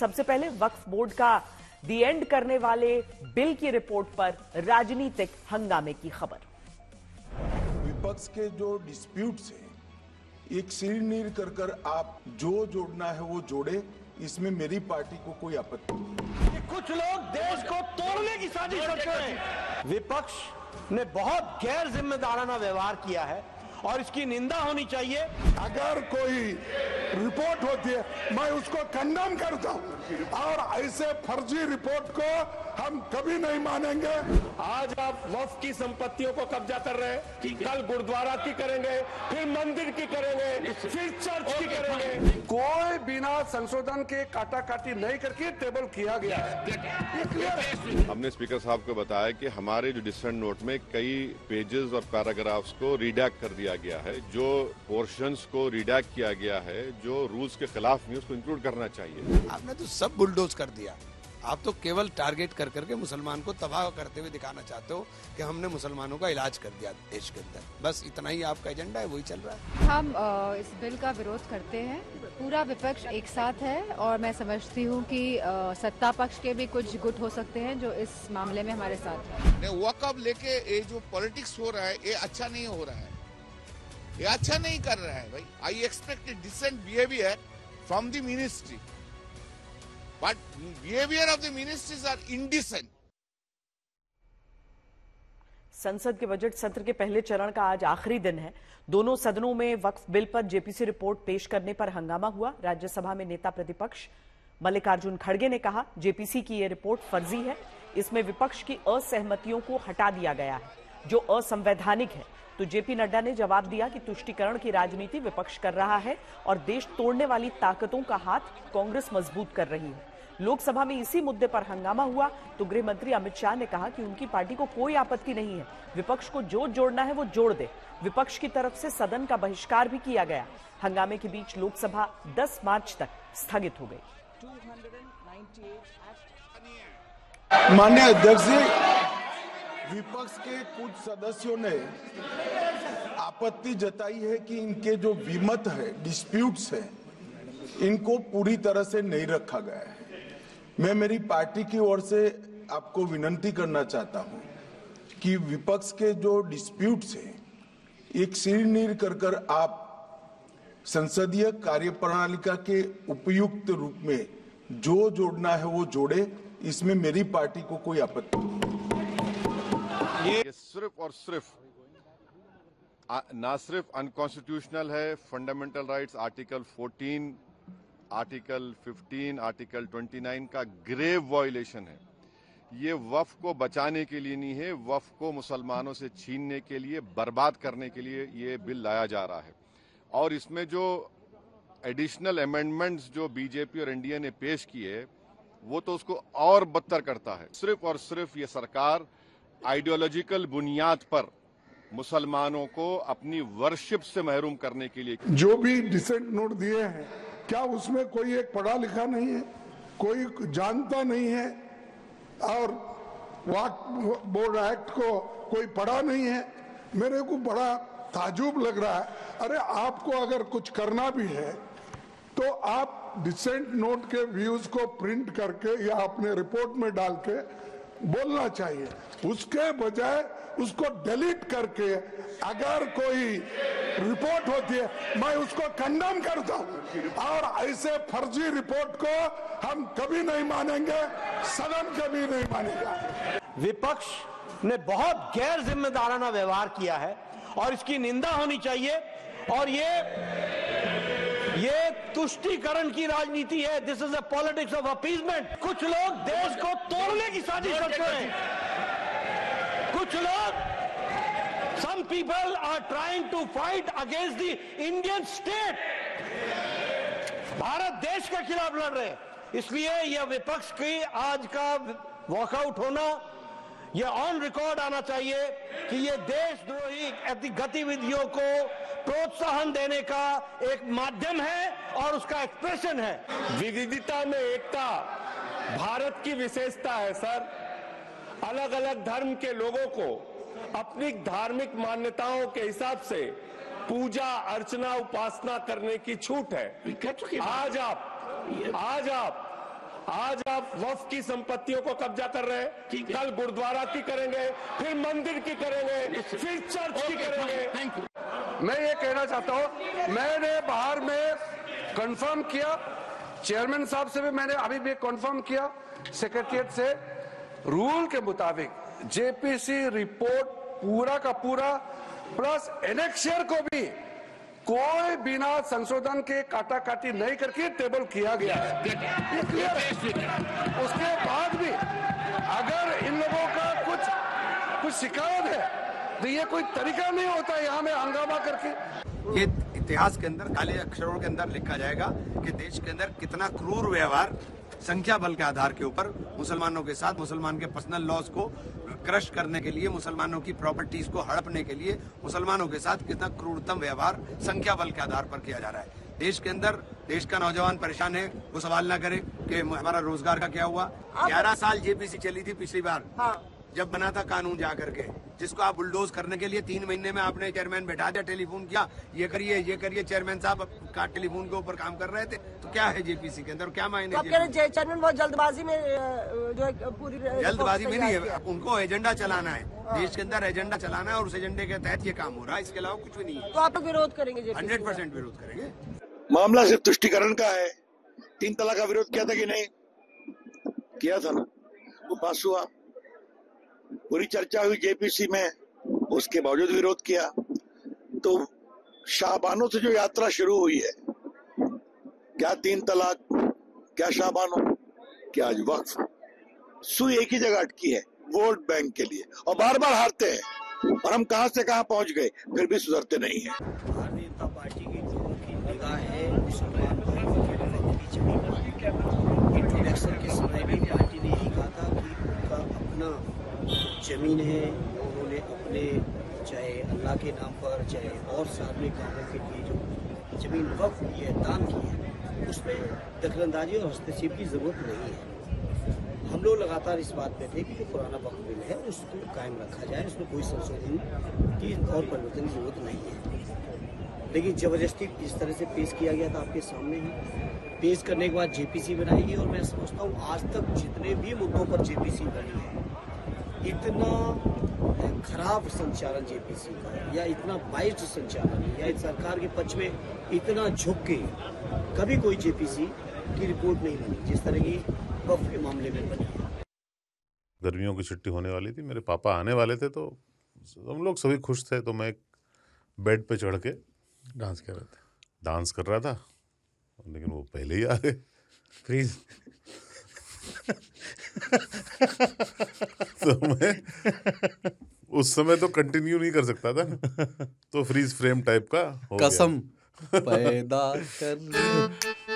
सबसे पहले वक्फ बोर्ड का दी एंड करने वाले बिल की रिपोर्ट पर राजनीतिक हंगामे की खबर। विपक्ष के जो डिस्प्यूट्स है, एक सिर कर आप जो जोड़ना है वो जोड़े, इसमें मेरी पार्टी को कोई आपत्ति नहीं। कुछ लोग देश को तोड़ने की साजिश करते हैं। विपक्ष ने बहुत गैर जिम्मेदाराना व्यवहार किया है और इसकी निंदा होनी चाहिए। अगर कोई रिपोर्ट होती है मैं उसको कंडेम करता हूं और ऐसे फर्जी रिपोर्ट को हम कभी नहीं मानेंगे। आज आप वक्फ की संपत्तियों को कब्जा कर रहे हैं, कल गुरुद्वारा की करेंगे, फिर मंदिर की करेंगे, फिर चर्च की करेंगे। कोई बिना संशोधन के काटाकाटी नहीं करके टेबल किया गया है। हमने स्पीकर साहब को बताया कि हमारे जो डिसेंट नोट में कई पेजेस और पैराग्राफ्स को रिडैक्ट कर दिया गया है। जो पोर्शंस को रिडैक्ट किया गया है, जो रूल्स के खिलाफ नहीं, उसको इंक्लूड करना चाहिए। आपने तो सब बुलडोज कर दिया। आप तो केवल टारगेट कर करके मुसलमान को तबाह करते हुए दिखाना चाहते हो कि हमने मुसलमानों का इलाज कर दिया देश के अंदर। बस इतना ही आपका एजेंडा है, वही चल रहा है। हम इस बिल का विरोध करते हैं। पूरा विपक्ष एक साथ है और मैं समझती हूँ कि सत्ता पक्ष के भी कुछ गुट हो सकते हैं जो इस मामले में हमारे साथ है। वक़्फ़ लेके ये जो पॉलिटिक्स हो रहा है, ये अच्छा नहीं हो रहा है, ये अच्छा नहीं कर रहा है भाई। I expect a decent behaviour from the ministry, but behaviour of the ministries are indecent. संसद के बजट सत्र के पहले चरण का आज आखिरी दिन है। दोनों सदनों में वक्फ बिल पर जेपीसी रिपोर्ट पेश करने पर हंगामा हुआ। राज्यसभा में नेता प्रतिपक्ष मल्लिकार्जुन खड़गे ने कहा, जेपीसी की यह रिपोर्ट फर्जी है। इसमें विपक्ष की असहमतियों को हटा दिया गया है जो असंवैधानिक है। तो जेपी नड्डा ने जवाब दिया कि तुष्टीकरण की राजनीति विपक्ष कर रहा है और देश तोड़ने वाली ताकतों का हाथ कांग्रेस मजबूत कर रही है। लोकसभा में इसी मुद्दे पर हंगामा हुआ तो गृह मंत्री अमित शाह ने कहा कि उनकी पार्टी को कोई आपत्ति नहीं है, विपक्ष को जो जोड़ना है वो जोड़ दे। विपक्ष की तरफ से सदन का बहिष्कार भी किया गया। हंगामे के बीच लोकसभा 10 मार्च तक स्थगित हो गई। माननीय अध्यक्ष जी, विपक्ष के कुछ सदस्यों ने आपत्ति जताई है कि इनके जो विमत है, डिस्प्यूट्स है, इनको पूरी तरह से नहीं रखा गया है। मैं मेरी पार्टी की ओर से आपको विनती करना चाहता हूं कि विपक्ष के जो डिस्प्यूट्स हैं, एक सिर कर आप संसदीय कार्यप्रणालिका के उपयुक्त रूप में जो जोड़ना है वो जोड़े, इसमें मेरी पार्टी को कोई आपत्ति नहीं। ये सिर्फ और सिर्फ ना सिर्फ अनकॉन्स्टिट्यूशनल है, fundamental rights article 14, article 15, article 29 का ग्रेव वायलेशन है। ये वक्फ को बचाने के लिए नहीं है, वक्फ को मुसलमानों से छीनने के लिए, बर्बाद करने के लिए ये बिल लाया जा रहा है। और इसमें जो एडिशनल अमेंडमेंट्स जो बीजेपी और एनडीए ने पेश किए, वो तो उसको और बदतर करता है। सिर्फ और सिर्फ ये सरकार आइडियोलॉजिकल बुनियाद पर मुसलमानों को अपनी वर्शिप से महरूम करने के लिए जो भी डिसेंट नोट दिए हैं, क्या उसमें कोई एक पढ़ा लिखा नहीं है, कोई जानता नहीं है और वक्फ बोर्ड एक्ट को कोई पढ़ा नहीं है? मेरे को बड़ा ताजुब लग रहा है। अरे आपको अगर कुछ करना भी है तो आप डिसेंट नोट के व्यूज को प्रिंट करके या अपने रिपोर्ट में डाल के बोलना चाहिए, उसके बजाय उसको डिलीट करके अगर कोई रिपोर्ट होती है मैं उसको कंडेम करता हूं और ऐसे फर्जी रिपोर्ट को हम कभी नहीं मानेंगे, सदन कभी नहीं मानेगा। विपक्ष ने बहुत गैर जिम्मेदाराना व्यवहार किया है और इसकी निंदा होनी चाहिए। और ये तुष्टीकरण की राजनीति है। This is a politics of appeasement. कुछ लोग देश को तोड़ने की साजिश करते हैं। कुछ लोग, some people are trying to fight against the Indian state. Bharat देश के खिलाफ लड़ रहे हैं। इसलिए यह विपक्ष की आज का वॉकआउट होना, यह ऑन रिकॉर्ड आना चाहिए कि यह देशद्रोही गतिविधियों को प्रोत्साहन देने का एक माध्यम है और उसका एक्सप्रेशन है। विविधता में एकता भारत की विशेषता है सर। अलग अलग धर्म के लोगों को अपनी धार्मिक मान्यताओं के हिसाब से पूजा अर्चना उपासना करने की छूट है। आज आप आज आप वक्फ की संपत्तियों को कब्जा कर रहे हैं, कल गुरुद्वारा की करेंगे, फिर मंदिर की करेंगे, फिर चर्च की करेंगे। मैं ये कहना चाहता हूं, मैंने बाहर में कंफर्म किया, चेयरमैन साहब से भी मैंने अभी भी कंफर्म किया, सेक्रेटरिएट से, रूल के मुताबिक जेपीसी रिपोर्ट पूरा का पूरा प्लस एनेक्शियर को भी कोई बिना संशोधन के काटा काटी नहीं करके टेबल किया गया है, ये क्लियर है। उसके बाद भी अगर इन लोगों का कुछ शिकायत है तो ये कोई तरीका नहीं होता यहाँ में हंगामा करके। ये इतिहास के अंदर काले अक्षरों के अंदर लिखा जाएगा कि देश के अंदर कितना क्रूर व्यवहार संख्या बल के आधार के ऊपर मुसलमानों के साथ, मुसलमान के पर्सनल लॉज को क्रश करने के लिए, मुसलमानों की प्रॉपर्टीज को हड़पने के लिए मुसलमानों के साथ कितना क्रूरतम व्यवहार संख्या बल के आधार पर किया जा रहा है। देश के अंदर देश का नौजवान परेशान है, वो सवाल ना करे कि हमारा रोजगार का क्या हुआ। 11 साल जेपीसी चली थी पिछली बार, जब बना था कानून जा करके, जिसको आप बुलडोज करने के लिए 3 महीने में आपने चेयरमैन बैठा दिया, टेलीफोन किया, ये करिए। चेयरमैन साहब का टेलीफोन के ऊपर काम कर रहे थे, तो क्या है जेपीसी के अंदर, क्या मायने? चेयरमैन बहुत जल्दबाजी में जो पूरी जल्दबाजी में नहीं है, उनको एजेंडा चलाना है, देश के अंदर एजेंडा चलाना है और उस एजेंडे के तहत ये काम हो रहा है, इसके अलावा कुछ भी नहीं है। तो आप लोग विरोध करेंगे? 100% विरोध करेंगे। मामला सिर्फ तुष्टिकरण का है। 3 तलाक का विरोध किया था कि नहीं? किया था ना, वो पास हुआ, पूरी चर्चा हुई जेपीसी में, उसके बावजूद विरोध किया। तो शाहबानों से जो यात्रा शुरू हुई है, क्या 3 तलाक, क्या शाहबानों, क्या आज वक्फ, सुई एक ही जगह अटकी है, वोट बैंक के लिए, और बार बार हारते हैं। और हम कहां से कहां पहुंच गए, फिर भी सुधरते नहीं है। भारतीय जनता पार्टी की लोगों की निगाह है मुसलमान भाइयों के प्रति की जमीन पर। इंट्रोडक्शन के समय भी पार्टी ने यही कहा था कि उनका अपना जमीन है, उन्होंने अपने चाहे अल्लाह के नाम पर चाहे और सार्वजनिक कामों के लिए जो जमीन वक्फ की है, दान की है, उसमें दखलंदाजी और हस्तक्षेप की जरूरत नहीं है। हम लोग लगातार इस बात पे थे कि जो पुराना वक्फ बिल है उसको कायम रखा जाए, उसमें कोई संशोधन की और परिवर्तन की जरूरत नहीं है। लेकिन जबरदस्ती इस तरह से पेश किया गया था, आपके सामने ही पेश करने के बाद जेपीसी बनाई गई। और मैं समझता हूँ आज तक जितने भी मुद्दों पर जेपीसी बनी है, इतना खराब संचालन जेपीसी का या इतना बाइज्ड संचालन या सरकार के पक्ष में इतना झुक के कभी कोई जेपीसी की रिपोर्ट नहीं बनी जिस तरह की वक्फ के मामले में बनी। गर्मियों की छुट्टी होने वाली थी, मेरे पापा आने वाले थे, तो हम लोग सभी खुश थे। तो मैं एक बेड पे चढ़ के डांस कर रहा था, लेकिन वो पहले ही आ गए। फ्रीज तो मैं उस समय तो कंटिन्यू नहीं कर सकता था, तो फ्रीज फ्रेम टाइप का हो कसम पैदा कर